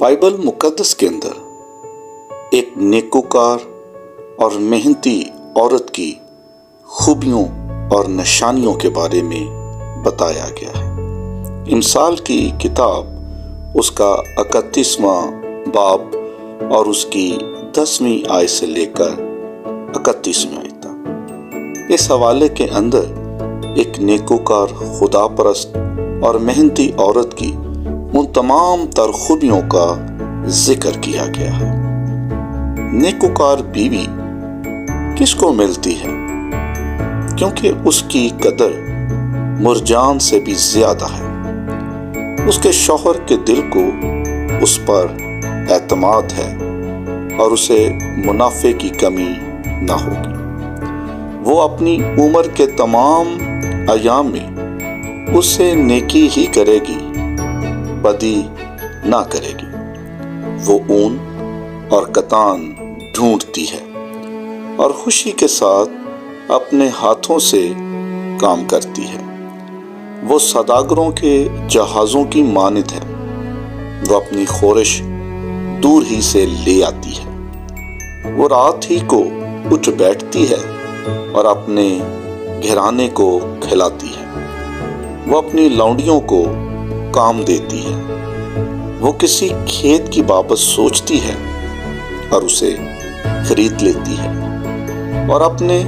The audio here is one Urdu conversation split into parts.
بائبل مقدس کے اندر ایک نیکوکار اور محنتی عورت کی خوبیوں اور نشانیوں کے بارے میں بتایا گیا ہے۔ امثال کی کتاب اس کا 31واں باب اور اس کی 10ویں آیت سے لے کر 31ویں آیت تک اس حوالے کے اندر ایک نیکوکار خدا پرست اور محنتی عورت کی ان تمام تر خوبیوں کا ذکر کیا گیا ہے۔ نیکوکار بیوی کس کو ملتی ہے؟ کیونکہ اس کی قدر مرجان سے بھی زیادہ ہے۔ اس کے شوہر کے دل کو اس پر اعتماد ہے اور اسے منافع کی کمی نہ ہوگی۔ وہ اپنی عمر کے تمام ایام میں اس سے نیکی ہی کرے گی، بدی نہ کرے گی۔ وہ اون اور کتان ڈھونڈتی ہے اور خوشی کے ساتھ اپنے ہاتھوں سے کام کرتی ہے۔ وہ سوداگروں کے جہازوں کی مانند ہے۔ وہ اپنی خورش دور ہی سے لے آتی ہے۔ وہ رات ہی کو اٹھ بیٹھتی ہے اور اپنے گھرانے کو کھلاتی ہے۔ وہ اپنی لونڈیوں کو کام دیتی ہے۔ وہ کسی کھیت کی بابت سوچتی ہے اور اسے خرید لیتی ہے اور اپنے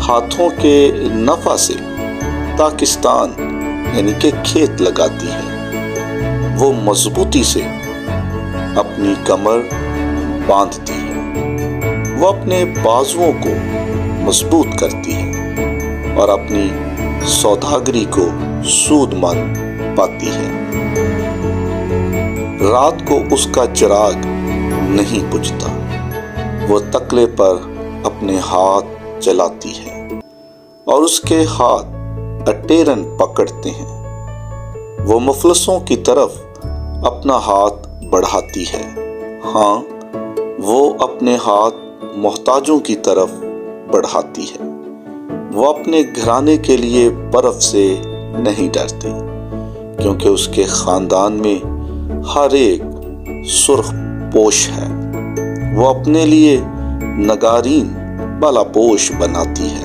ہاتھوں کے نفع سے پاکستان یعنی کہ کھیت لگاتی ہے۔ وہ مضبوطی سے اپنی کمر باندھتی ہے۔ وہ اپنے بازوؤں کو مضبوط کرتی ہے اور اپنی سوداگری کو سود مند پاتی ہے۔ رات کو اس کا چراغ نہیں بجھتا۔ وہ تکلے پر اپنے ہاتھ چلاتی ہے اور اس کے ہاتھ اٹیرن پکڑتے ہیں۔ وہ مفلسوں کی طرف اپنا ہاتھ بڑھاتی ہے۔ ہاں، وہ اپنے ہاتھ محتاجوں کی طرف بڑھاتی ہے۔ وہ اپنے گھرانے کے لیے برف سے نہیں ڈرتی، کیونکہ اس کے خاندان میں ہر ایک سرخ پوش ہے۔ وہ اپنے لیے نگارین بالا پوش بناتی ہے۔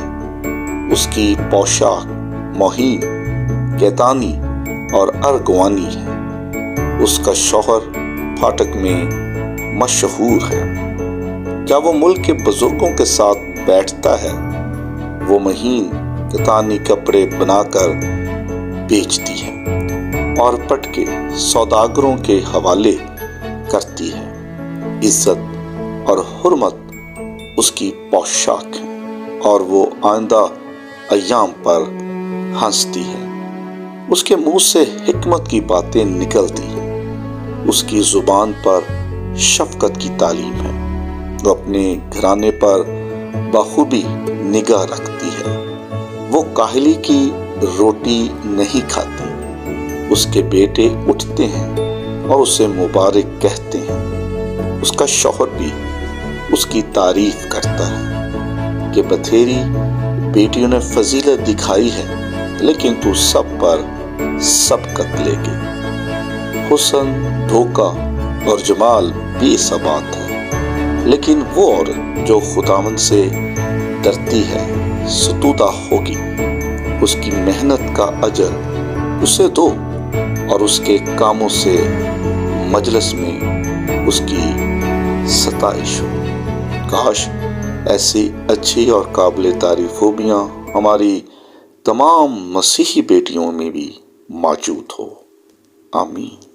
اس کی پوشاک موہین، کیتانی اور ارغوانی ہے۔ اس کا شوہر پھاٹک میں مشہور ہے۔ جب وہ ملک کے بزرگوں کے ساتھ بیٹھتا ہے، وہ مہین کتانی کپڑے بنا کر بیچتی ہے اور پٹکے سوداگروں کے حوالے کرتی ہے۔ عزت اور حرمت اس کی پوشاک ہے اور وہ آئندہ ایام پر ہنستی ہے۔ اس کے منہ سے حکمت کی باتیں نکلتی ہیں۔ اس کی زبان پر شفقت کی تعلیم ہے۔ وہ اپنے گھرانے پر بخوبی نگاہ رکھتی ہے۔ وہ کاہلی کی روٹی نہیں کھاتی۔ اس کے بیٹے اٹھتے ہیں اور اسے مبارک کہتے ہیں۔ اس کا شوہر بھی اس کی تعریف کرتا ہے کہ بتھیری بیٹیوں نے فضیلت دکھائی ہے، لیکن تو سب پر سبقت لے گی۔ حسن، دھوکہ اور جمال بے ثبات ہے، لیکن وہ عورت جو خداوند سے ڈرتی ہے ستودہ ہوگی۔ اس کی محنت کا اجر اسے دو اور اس کے کاموں سے مجلس میں اس کی ستائش ہو۔ کاش ایسی اچھی اور قابل تعریف خوبیاں ہماری تمام مسیحی بیٹیوں میں بھی موجود ہو۔ آمین۔